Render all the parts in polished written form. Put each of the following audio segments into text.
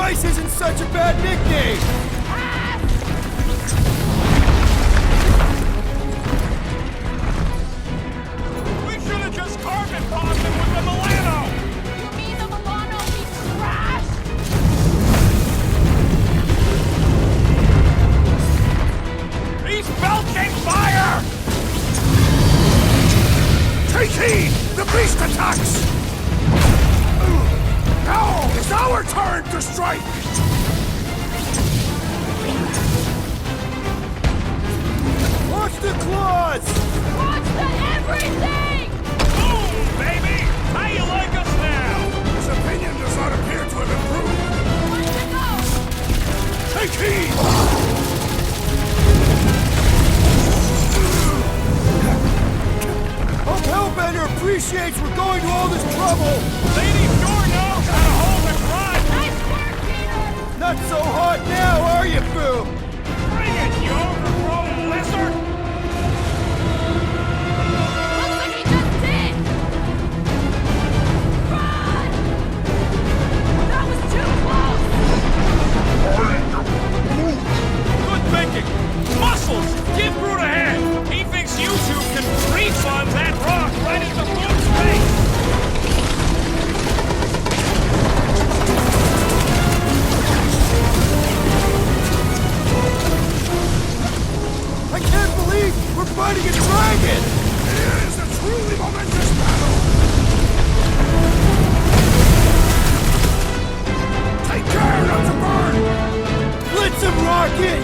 Ice isn't such a bad nickname! We should have just carbon bombed him with the Milano! You mean the Milano beats trash? He's belching fire! Take heed! The beast attacks! Now it's our turn to strike! Watch the claws! Watch the everything! Boom, baby! How you like us now? His opinion does not appear to have improved. Let's go! Take heed! Hope Hellbender appreciates we're going to all this trouble! Lady sure knows how to hold a grudge! Nice work, Peter! Not so hot now, are you, Foom? Bring it, you overgrown lizard! Looks like he just did! Run! That was too close! Good thinking! Muscles! Give Brute a hand! He thinks you two can refund that rock right into Foom's face! I can't believe we're fighting a dragon! It is a truly momentous battle! Take care not to burn! Blitz him, Rocket!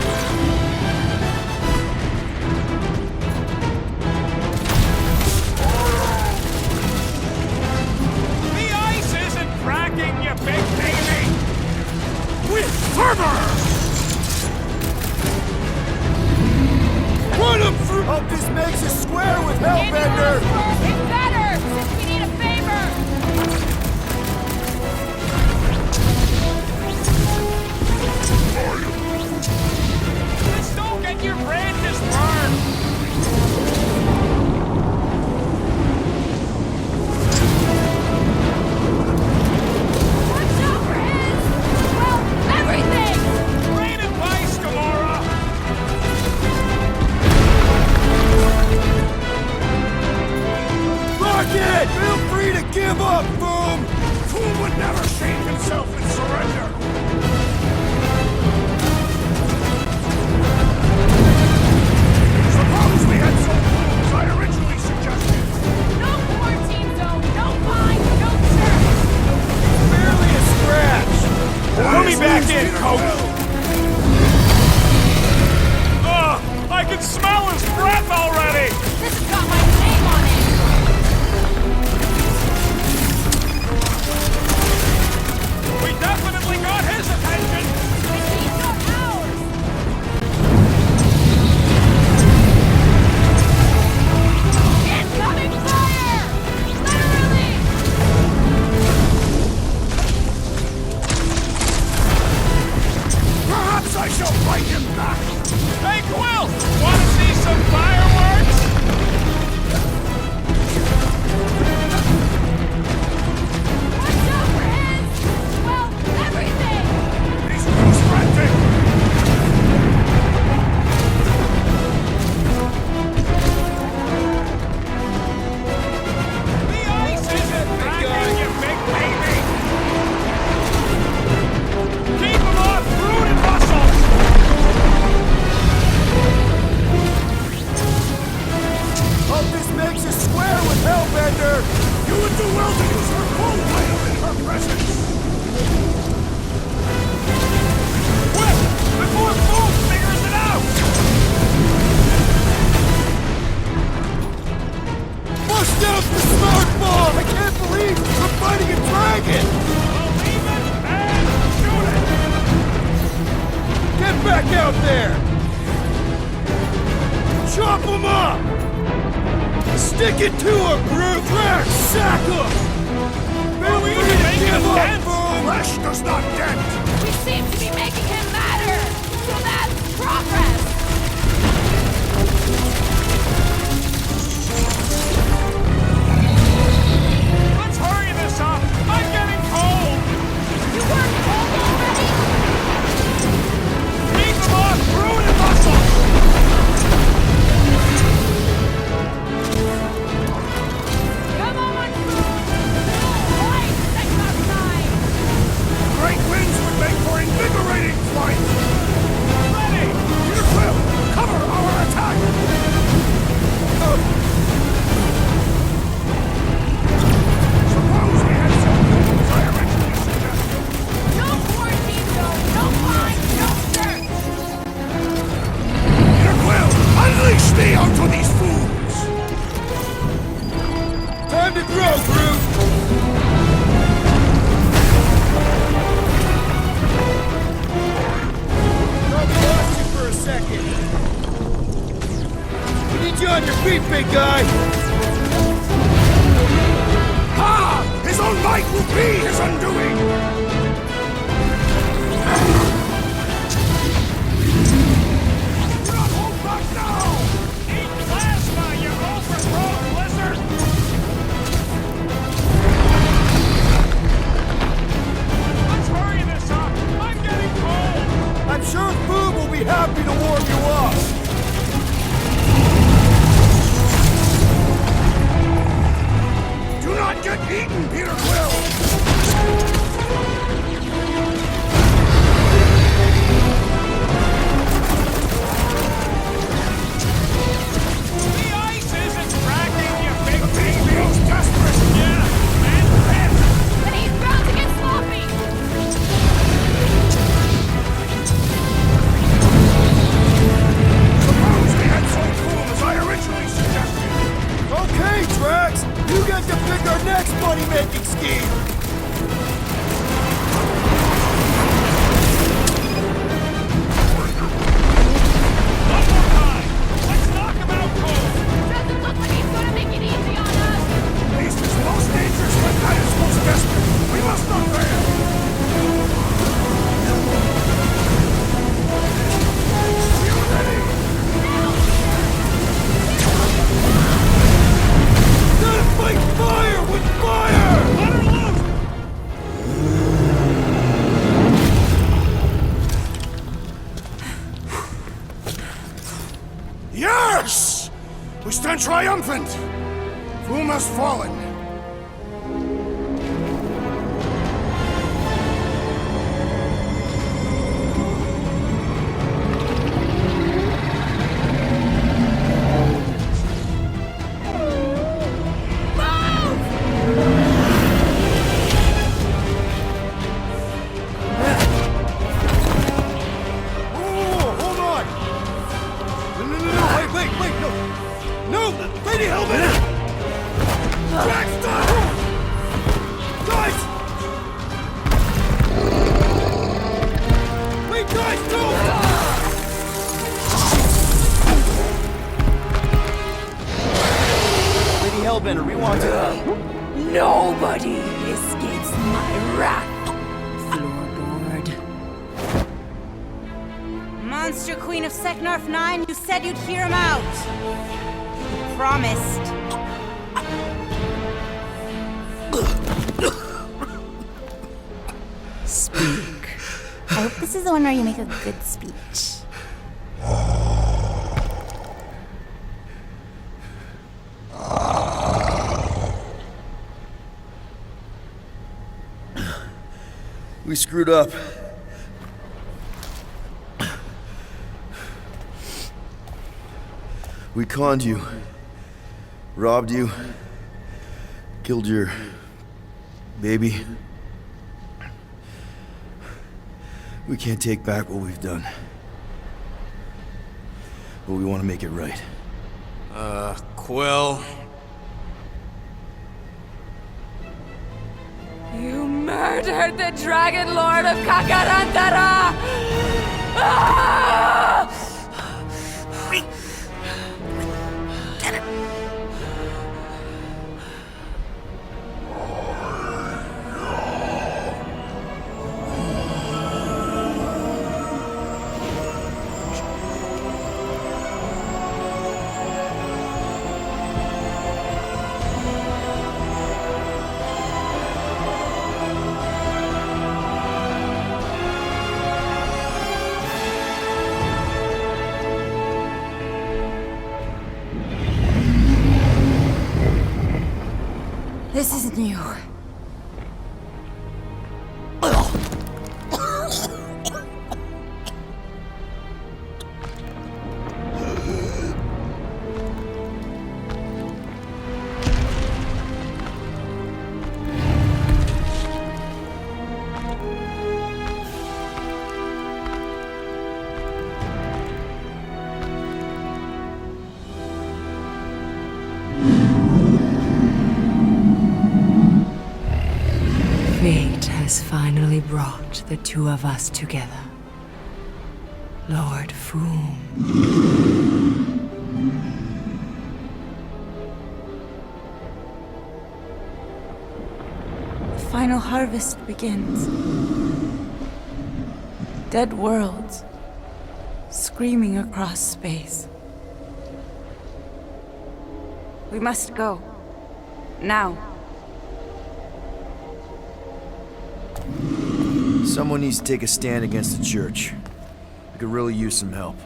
The ice isn't cracking, you big baby! With fervor! Run him through! Hope this makes us square with Hellbender! It's better, since we need a favor! Just don't get your branches burned! Watch out for his... well, everything! Great advice, Gamora! Rocket! Feel free to give up, Foom! Fool would never shame himself in surrender! Suppose we had some fools I originally suggested! No quarantine zone, no fine, no church! Barely a scratch! Put me back in, Coach! Ugh! I can smell his breath already! This has got my name on it! We definitely got his attention! And he's got ours! Incoming fire! Literally! Perhaps I shall fight him back! Hey, Quill! Wanna see some fireworks? Watch out for his... well, everything! He's too frantic! The ice isn't cracking, you big baby! Keep him off Brute and muscles! Hope this makes us square with Hellbender! You would do well to use her full will in her presence! Quick! Before Foom figures it out! Bust out the smart bomb! I can't believe we're fighting a dragon! Believe it and shoot it! Get back out there! Chop him up! Stick it to him, Groot! Trash! Sack him! Feel we free even to making give a up, dent? Foom! Flesh does not dent! We seem to be making him matter! So that's progress! Let's hurry this up! I'm getting cold! You weren't cold already? second. We need you on your feet, big guy. Ah! His own might will be his undoing! Do not hold back now! Eat plasma, you overgrown lizard! Let's hurry this up! I'm getting cold! I'm sure Foom will be happy to warm you up. Do not get eaten, Peter Quill! The ice isn't cracking, you big He baby! feels desperate! Yeah, and pissed! But he's bound to get sloppy! Suppose we had sold Foom as I originally suggested! Okay, Drax, you get to pick our next money-making scheme. One more time! Let's knock him out cold! Doesn't look like he's gonna make it easy on us! Beast is most dangerous when at its most desperate! We must not fail! We are ready! Gotta fight fire with fire! Let her loose! Yes! We stand triumphant! Foom has fallen! Oh, hold on! No, wait, no! No! Lady Helmet! Drax, stop! Guys! Wait, guys, no! Lady Hellbender, we want to... Nobody escapes my wrath, floorboard. Monster Queen of Seknarf 9, you said you'd hear him out. You promised. Speak. I hope this is the one where you make a good speech. We screwed up. We conned you, robbed you, killed your baby. We can't take back what we've done. But we want to make it right. Quill. You murdered the Dragon Lord of Kakarantara! Ah! This is new. Fate has finally brought the two of us together. Lord Foom. The final harvest begins. Dead worlds screaming across space. We must go. Now. Someone needs to take a stand against the church. We could really use some help.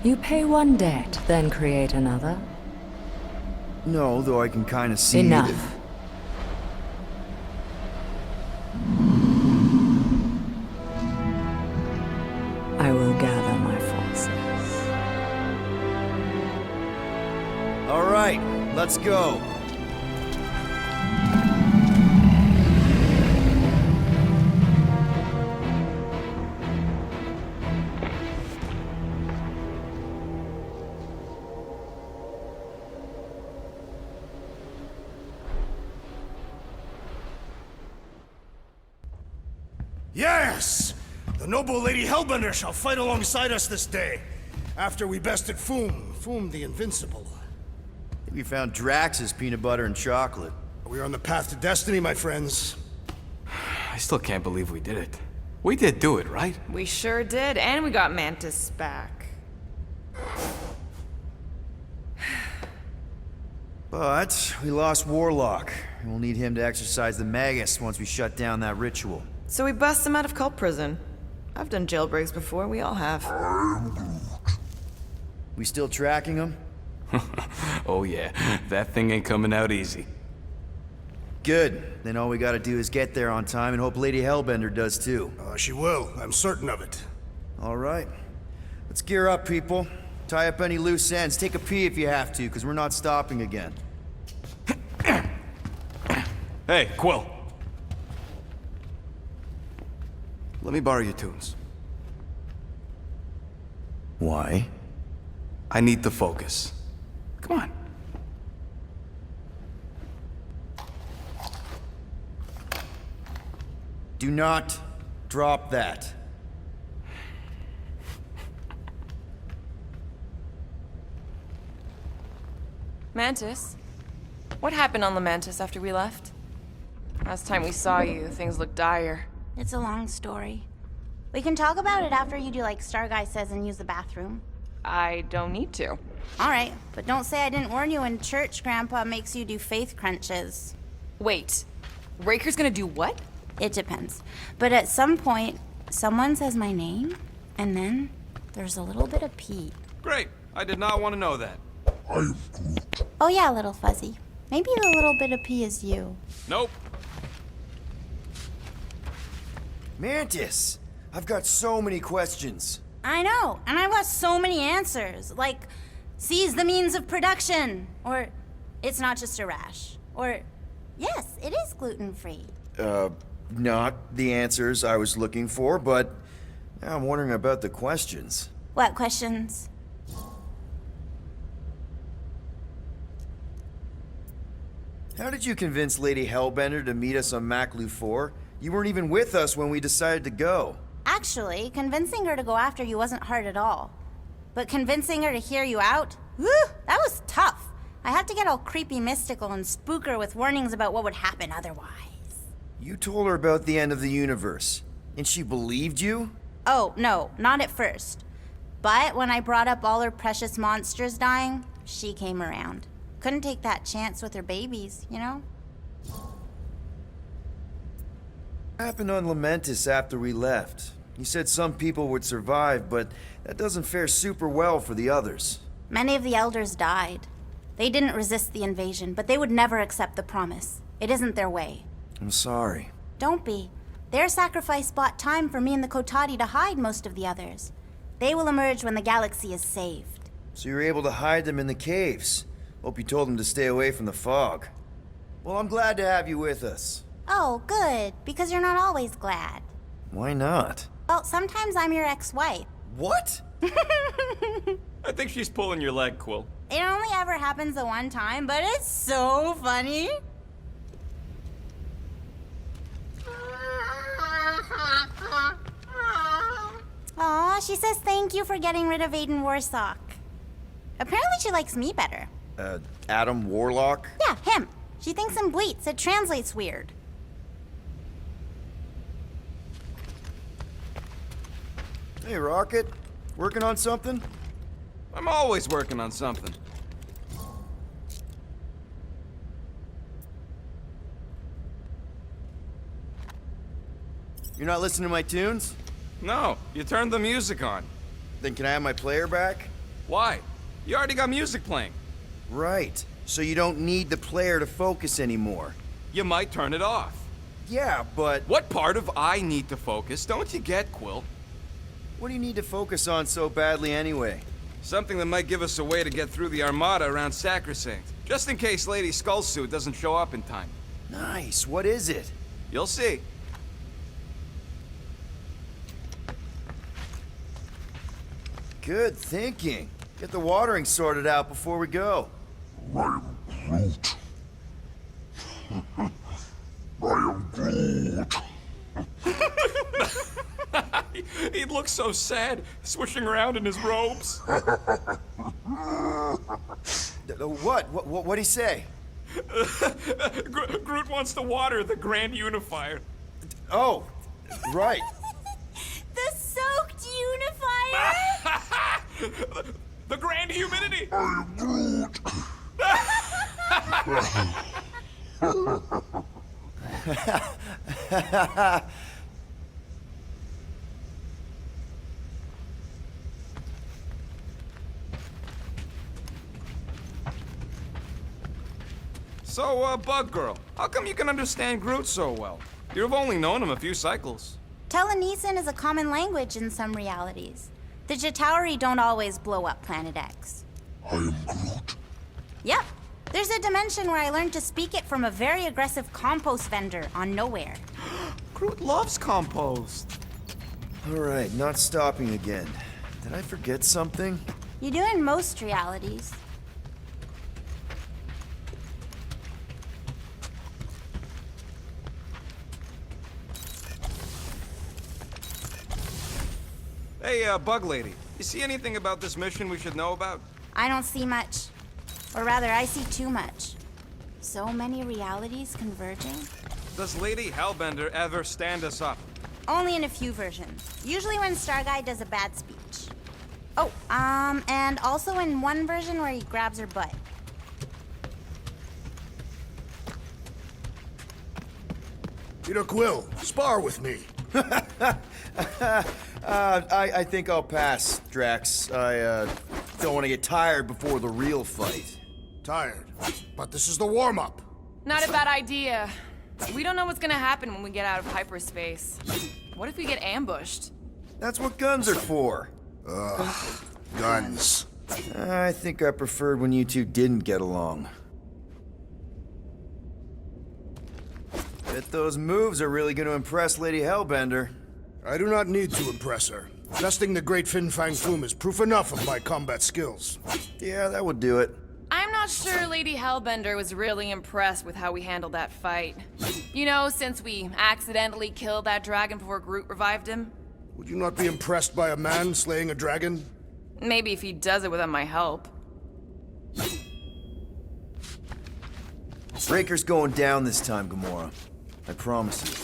You pay one debt, then create another. No, though I can kind of see... Enough. I will gather my forces. All right, let's go. Yes! The noble Lady Hellbender shall fight alongside us this day, after we bested Foom the Invincible. We found Drax's peanut butter and chocolate. We are on the path to destiny, my friends. I still can't believe we did it. We did do it, right? We sure did, and we got Mantis back. But we lost Warlock, and we'll need him to exercise the Magus once we shut down that ritual. So we bust him out of cult prison. I've done jailbreaks before, we all have. We still tracking him? Oh yeah, that thing ain't coming out easy. Good. Then all we gotta do is get there on time and hope Lady Hellbender does too. She will. I'm certain of it. All right. Let's gear up, people. Tie up any loose ends. Take a pee if you have to, because we're not stopping again. Hey, Quill. Let me borrow your tunes. Why? I need to focus. Come on. Do not drop that. Mantis? What happened on the Mantis after we left? Last time we saw you, things looked dire. It's a long story. We can talk about it after you do like Star Guy says and use the bathroom. I don't need to. All right, but don't say I didn't warn you in church Grandpa makes you do faith crunches. Wait, Raker's gonna do what? It depends. But at some point, someone says my name, and then there's a little bit of pee. Great. I did not want to know that. Oh yeah, little fuzzy. Maybe the little bit of pee is you. Nope. Mantis! I've got so many questions. I know, and I want so many answers. Like, seize the means of production. Or, it's not just a rash. Or, yes, it is gluten-free. Not the answers I was looking for, but now I'm wondering about the questions. What questions? How did you convince Lady Hellbender to meet us on Maclu 4? You weren't even with us when we decided to go. Actually, convincing her to go after you wasn't hard at all. But convincing her to hear you out? Whew, that was tough. I had to get all creepy mystical and spook her with warnings about what would happen otherwise. You told her about the end of the universe, and she believed you? Oh, no, not at first. But when I brought up all her precious monsters dying, she came around. Couldn't take that chance with her babies, you know? What happened on Lamentis after we left? You said some people would survive, but that doesn't fare super well for the others. Many of the elders died. They didn't resist the invasion, but they would never accept the promise. It isn't their way. I'm sorry. Don't be. Their sacrifice bought time for me and the Kotati to hide most of the others. They will emerge when the galaxy is saved. So you were able to hide them in the caves. Hope you told them to stay away from the fog. Well, I'm glad to have you with us. Oh, good, because you're not always glad. Why not? Well, sometimes I'm your ex-wife. What? I think she's pulling your leg, Quill. It only ever happens the one time, but it's so funny. Aw, she says thank you for getting rid of Aiden Warsock. Apparently she likes me better. Adam Warlock? Yeah, him. She thinks him bleats. It translates weird. Hey, Rocket. Working on something? I'm always working on something. You're not listening to my tunes? No, you turned the music on. Then can I have my player back? Why? You already got music playing. Right. So you don't need the player to focus anymore. You might turn it off. Yeah, but What part of I need to focus don't you get, Quill? what do you need to focus on so badly anyway? Something that might give us a way to get through the Armada around Sacrosanct. Just in case Lady Skullsuit doesn't show up in time. Nice. What is it? You'll see. Good thinking. Get the watering sorted out before we go. I am Groot. I am Groot. He looks so sad, swishing around in his robes. What'd he say? Groot wants to water the Grand Unifier. Oh, right. The soaked unifier? The Grand Humidity! I am Groot. So, Bug Girl, how come you can understand Groot so well? You've only known him a few cycles. Telenesin is a common language in some realities. The Chitauri don't always blow up Planet X. I am Groot. Yep. There's a dimension where I learned to speak it from a very aggressive compost vendor on Nowhere. Groot loves compost. All right, not stopping again. Did I forget something? You do in most realities. Hey, Bug Lady, you see anything about this mission we should know about? I don't see much. Or rather, I see too much. So many realities converging. Does Lady Hellbender ever stand us up? Only in a few versions. Usually when Star Guy does a bad speech. Oh, and also in one version where he grabs her butt. Peter Quill, spar with me. I think I'll pass, Drax. I don't want to get tired before the real fight. Tired. But this is the warm-up. Not a bad idea. We don't know what's gonna happen when we get out of hyperspace. What if we get ambushed? That's what guns are for. Guns. I think I preferred when you two didn't get along. Bet those moves are really going to impress Lady Hellbender. I do not need to impress her. Besting the great Fin Fang Foom is proof enough of my combat skills. Yeah, that would do it. I'm not sure Lady Hellbender was really impressed with how we handled that fight. You know, since we accidentally killed that dragon before Groot revived him. Would you not be impressed by a man slaying a dragon? Maybe if he does it without my help. Breaker's going down this time, Gamora. I promise you.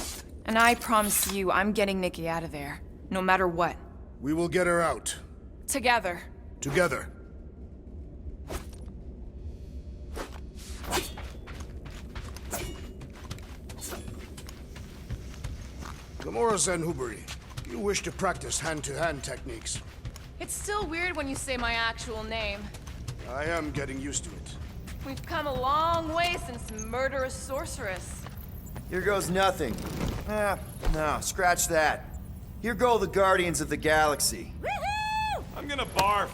And I promise you, I'm getting Nikki out of there. No matter what. We will get her out. Together. Together. Gamora Zenhuberi, you wish to practice hand-to-hand techniques. It's still weird when you say my actual name. I am getting used to it. We've come a long way since Murderous Sorceress. Here goes nothing. No, scratch that. Here go the Guardians of the Galaxy. Woohoo! I'm gonna barf.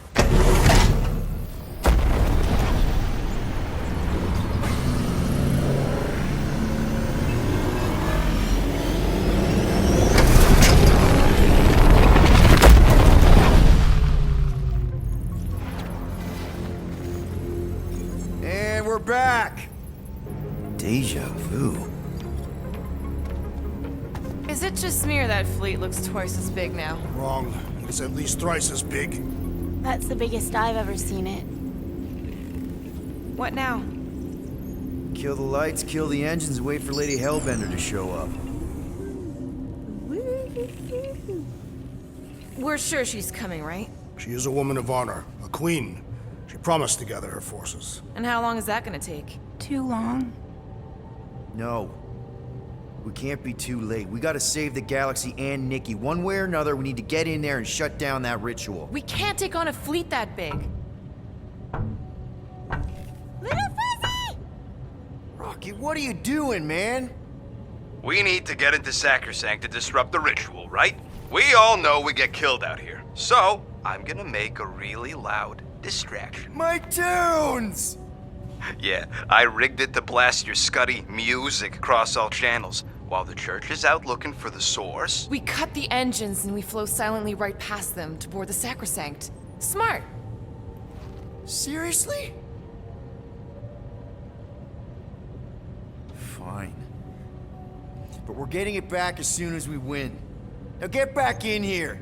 And we're back. Deja vu. Is it just me or that fleet looks twice as big now? Wrong. It's at least thrice as big. That's the biggest I've ever seen it. What now? Kill the lights, kill the engines, and wait for Lady Hellbender to show up. We're sure she's coming, right? She is a woman of honor, a queen. She promised to gather her forces. And how long is that gonna take? Too long. No. We can't be too late. We gotta save the galaxy and Nikki. One way or another, we need to get in there and shut down that ritual. We can't take on a fleet that big. Little Fuzzy! Rocky, what are you doing, man? We need to get into Sacrosanct to disrupt the ritual, right? We all know we get killed out here. So, I'm gonna make a really loud distraction. My tunes! Yeah, I rigged it to blast your scuddy music across all channels, while the church is out looking for the source. We cut the engines and we flow silently right past them to board the Sacrosanct. Smart. Seriously? Fine. But we're getting it back as soon as we win. Now get back in here!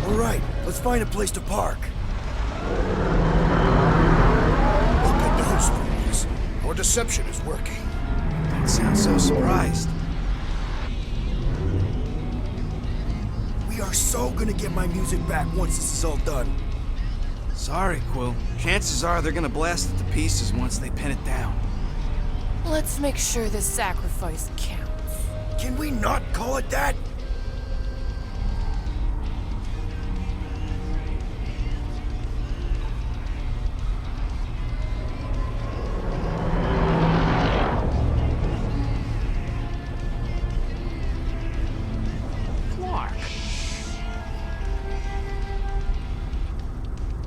All right, let's find a place to park. Look at those fools. Our deception is working. Don't sound so surprised. We are so gonna get my music back once this is all done. Sorry, Quill. Chances are they're gonna blast it to pieces once they pin it down. Let's make sure this sacrifice counts. Can we not call it that?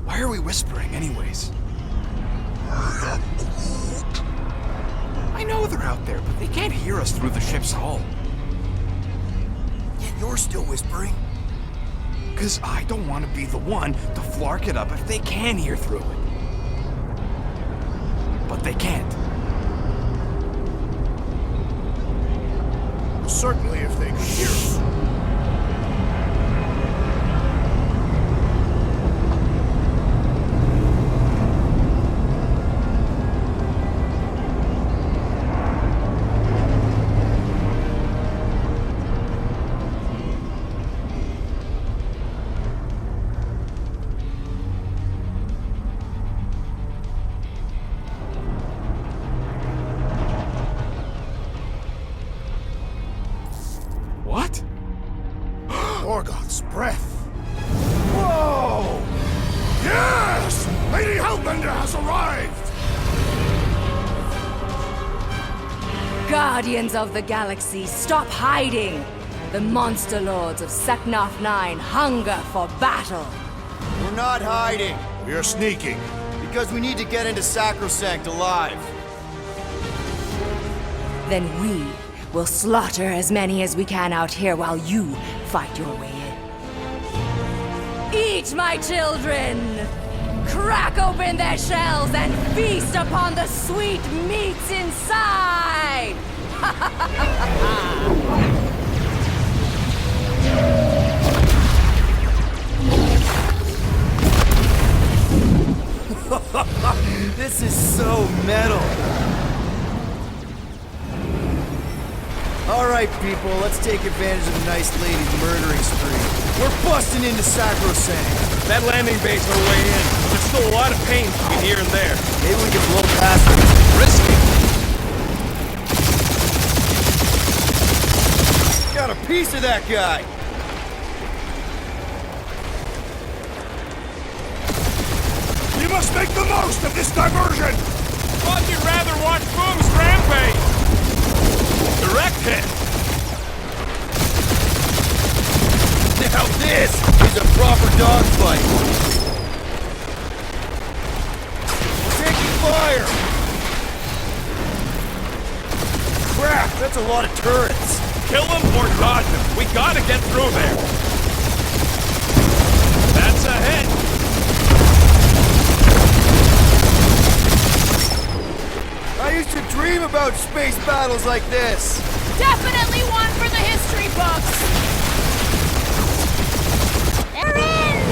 Why are we whispering anyways? I know they're out there, but they can't hear us through the ship's hull. Yet you're still whispering. Because I don't want to be the one to flark it up if they can hear through it. But they can't. Certainly if they could hear us. What? Morgoth's breath. Whoa! Yes! Lady Hellbender has arrived! Guardians of the Galaxy, stop hiding! The monster lords of Seknarf 9 hunger for battle! We're not hiding, We are sneaking. because we need to get into Sacrosanct alive. Then we will slaughter as many as we can out here while you fight your way in. Eat, my children! Crack open their shells and feast upon the sweet meats inside! This is so metal. All right, people, let's take advantage of the nice lady's murdering spree. We're busting into Sacrosanct. That landing bay's our way in. There's still a lot of pain between here and there. Maybe we can blow past them. Risky. Got a piece of that guy. We must make the most of this diversion! Thought you'd rather watch Foom's rampage. Direct hit. Now this is a proper dogfight. Taking fire. Crap, that's a lot of turrets. Kill him or dodge him. We gotta get through there. That's a hit. I used to dream about space battles like this. Definitely one for the history books. They're in!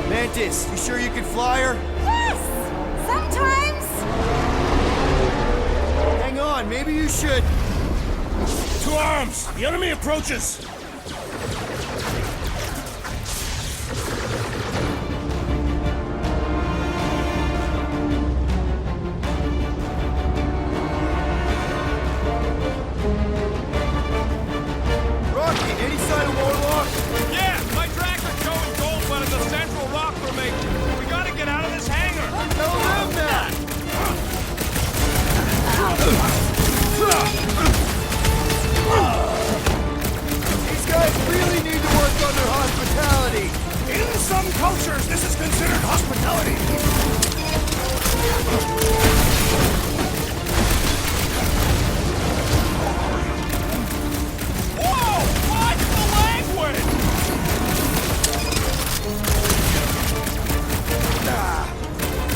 Mantis, you sure you can fly her? Yes! Sometimes! Hang on, maybe you should. To arms! The enemy approaches! Rocky, any sign of Warlock? Yeah, my tracker showing gold one in the central rock formation. We gotta get out of this hangar. Tell them that! These guys really need to work on their hospitality. In some cultures, this is considered hospitality. Whoa! Watch the language!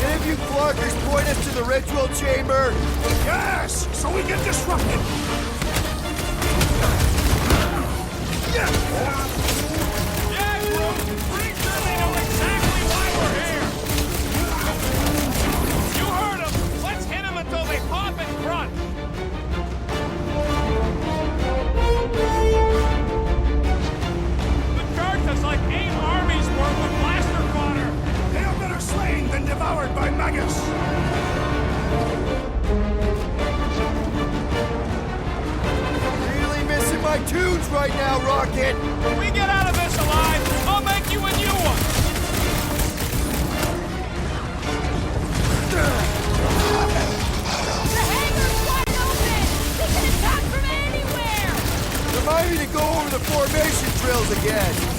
Can you Clarkers point us to the ritual chamber? Yes! So we get disrupted! Yeah, Groot! Pretty sure they know exactly why we're here! You heard them! Let's hit them until they pop and crunch! The church is like 8 armies worth of blaster fodder! They are better slain than devoured by maggots! Really missing my tunes right now, Rocket! If we get out of this alive, I'll make you a new one! The hangar's wide open! We can attack from anywhere! Remind me to go over the formation drills again.